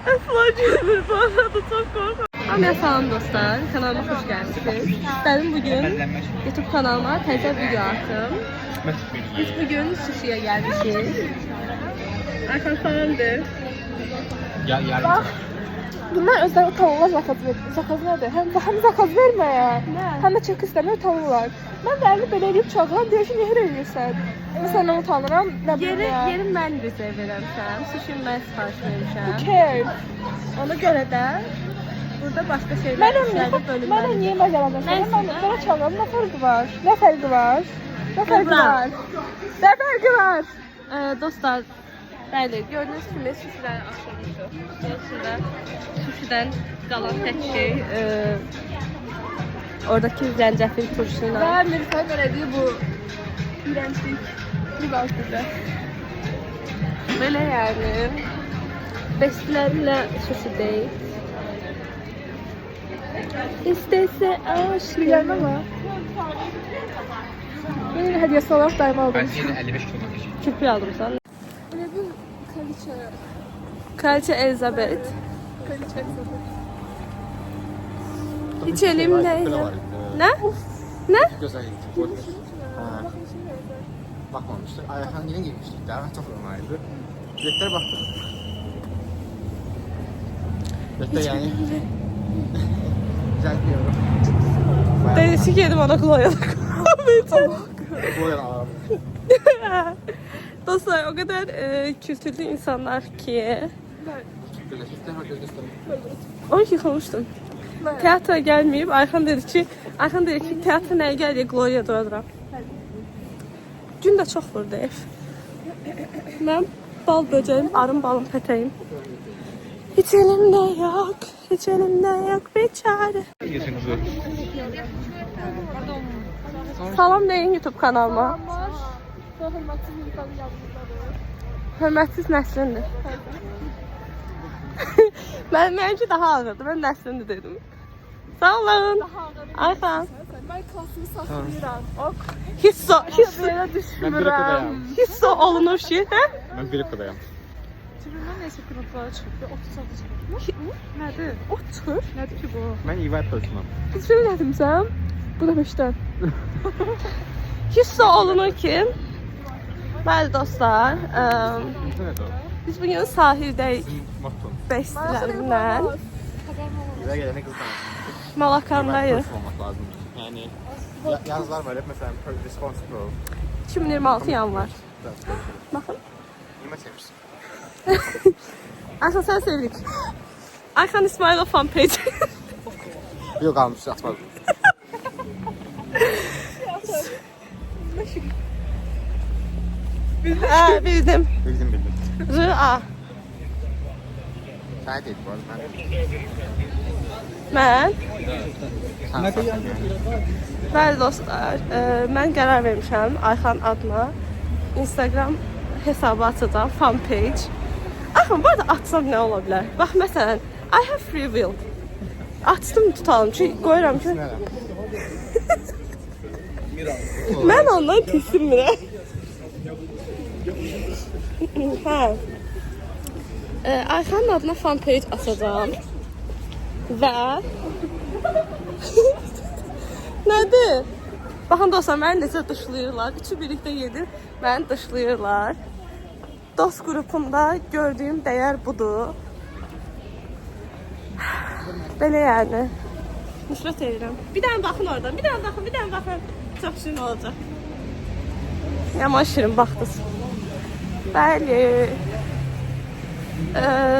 Əsla gülmür bu arada, çok korkuyorum. Amiyə salam dostlar, kanalıma hoş geldiniz. Benim bugün YouTube kanalıma təzə video attım. Biz bugün sushi'ye gelmişiz. Arkan falandır. Bak, bunlar özləri utanırlar zakaz verir. Zakaz nədir? Həm zakaz verməyə, həm də çək istəmir utanırlar. Mən də əlini belə edib çağıram, deyir ki, nehir edirsən. Mən səndən utanıram, nə bilim ya. Yerim mən rezerv verəmişəm, sushi mən sipariş vermişəm. Who cares? Ona göre de burada başka şeyler bölümler. Mənə niyə məzələdən sonra? Mən belə çağıram, nə fərqi var? Nə fərqi var? Nə fərqi var? Nə fərqi var? Dostlar, bəli, gördüğünüz kimi sushi'den açılmışıq. Içində sushi'den qalan tek şey oradaki zencefil turşusuyla. Və Nilüfer verədiyi bu iğrənclik bir bazıdır. Böyle yani bestilerimle sushi değil. İstese aşk. Bilirəm ama. Benim hediyesi olarak daima aldım. Ben yine 55 kilo makyajı. Kirpi aldım sana. Böyle bir kraliçe. Kraliçe Elizabeth. Kraliçe. İçelim ne? Ne? Ne? Güzel gitti. Bakmamıştık. Ayakhan yine girmiştik. Daha çok önemliydi. Biletlere baktık. Biletler yani. Güzel diyorum. Değişik yedim ona Chloe'ya. Bu alalım. Dostlar o kadar kültürlü insanlar ki. Birleşikler var göstereyim. 12 yıkılmıştım. Teatra gelmeyip Ayhan dedi ki teatra neye gel diye Gloria doğadıram. Gün de çok vurdu ev. Ben bal böceğim, arım balım peteğim. Hiç elimde yok, hiç elimde yok bir çare. Salam deyin YouTube kanalıma. Hörmətsiz Nəslindir. Mənimki daha ağırdı, mən Nəslindir dedim. Sağ olun. Ayxan. Ben klasımı saklayıram. Ok. Hiss olunur ki, hə? Ben bir kadayım. Türündən neçə qruplara çıxıb? 30 çıxıb. Nədir? Otur. Nədir ki bu? Ben İvar Pörsünüm. Heç bir nədim sən? Bu da 5-dən. Hiss olunur ki, bəli dostlar, Evet o. biz bugün sahildəyik Bizim motto. bestilərimlə. Bize gelene kızdan. Malakandayıq. olmak lazım. Yani yazılar var hep mesela responsible. 2026 yanvar. Baxın. Niye çevirsin? Ayxan sən sevdik. Ayxan İsmailov fan page. Yok almış atmadım. Hə, bildim. Bildim. R.A. Şahit değil bu arada. Mən. Sen Bəli dostlar, mən qərar vermişəm Ayxan adına Instagram hesabı açacağam, fan page. Ayxan, bu arada açsam nə ola bilər? Bax, məsələn, I have free will. Açdım tutalım ki, qoyuram ki, mən ondan pisirmirəm. Hə. Ayxanın adına fan page açacağam. Və nədir? Baxın dostlar, məni necə dışlayırlar. Üçü birlikdə gedir, məni dışlayırlar. Dost qrupunda gördüyüm dəyər budur. Belə yəni. Nifrət edirəm. Bir dənə baxın oradan, bir dənə baxın. Çox şirin olacaq. Yaman şirin baxdınız. Bəli.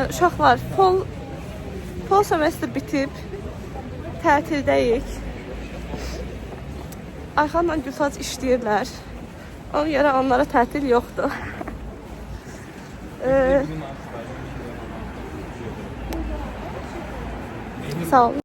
Uşaqlar, pol semestr bitib. Tətildəyik. Ayxanla Gülfac işləyirlər. Ona görə onlara tətil yoxdur. Sağ olun.